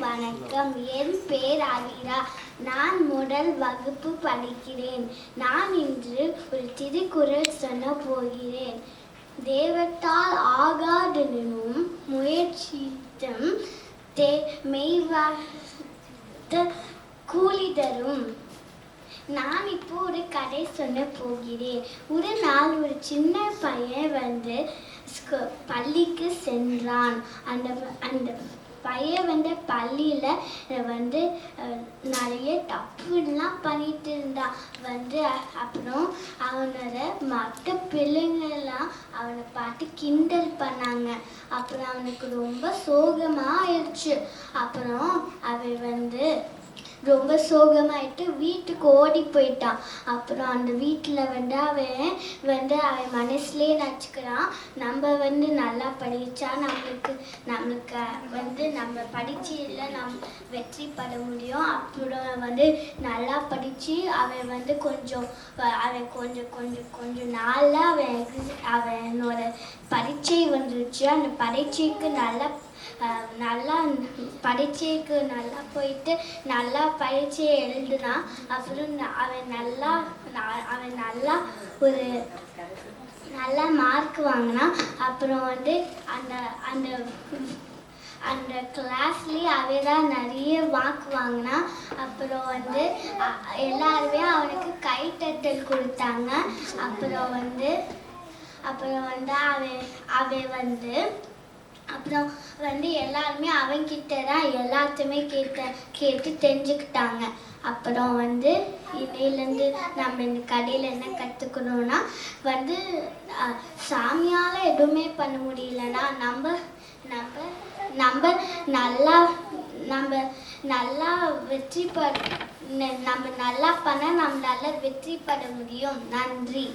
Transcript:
வணக்கம். என் பேர் ஆதிரா. நான் முதல் வகுப்பு படிக்கிறேன். நான் இன்று ஒரு திருக்குறள் சொல்ல போகிறேன். தேவத்தால் ஆகாதெனும் முயற்சித்தும் மெய்வார்த்த கூலி தரும். நான் இப்போ ஒரு கதை சொல்ல போகிறேன். ஒரு நாள் ஒரு சின்ன பையன் பள்ளிக்கு சென்றான். அந்த பையன் பள்ளியில் நிறைய தப்புலாம் பண்ணிட்டு இருந்தான். அப்புறம் அவனோட மற்ற பிள்ளைங்கள்லாம் அவனை பார்த்து கிண்டல் பண்ணாங்க. அப்புறம் அவனுக்கு ரொம்ப சோகமாக ஆயிடுச்சு. அப்புறம் அவன் ரொம்ப சோகமாயிட்டு வீட்டுக்கு ஓடி போயிட்டான். அப்புறம் அந்த வீட்டில் அவன் மனசுலேயே நினச்சிக்கிறான், நம்ம நல்லா படித்தா நம்மளுக்கு நம்ம படிச்சில் வெற்றி பெற முடியும். அப்புறம் நல்லா படித்து அவன் கொஞ்சம் நாளில் அவனோட பரீட்சை வந்துருச்சு. அந்த பரீட்சைக்கு பரீட்சைக்கு நல்லா போயிட்டு நல்லா பரீட்சையை எழுதுனான். அப்புறம் அவன் ஒரு நல்ல மார்க் வாங்கினான். அப்புறம் அந்த கிளாஸ்லேயே அவன் தான் நிறைய மார்க் வாங்கினான். அப்புறம் எல்லாருமே அவனுக்கு கைத்தட்டல் கொடுத்தாங்க. அப்புறம் எல்லாருமே அவன்கிட்ட தான் எல்லாத்தையுமே கேட்டு தெரிஞ்சுக்கிட்டாங்க. அப்புறம் இன்னையிலேருந்து நம்ம இந்த கடையில் என்ன கற்றுக்கணும்னா, சாமியால் எதுவுமே பண்ண முடியலன்னா நம்ம நல்லா வெற்றி நம்ம நல்லா பண்ண நம்மளால வெற்றி பெற முடியும். நன்றி.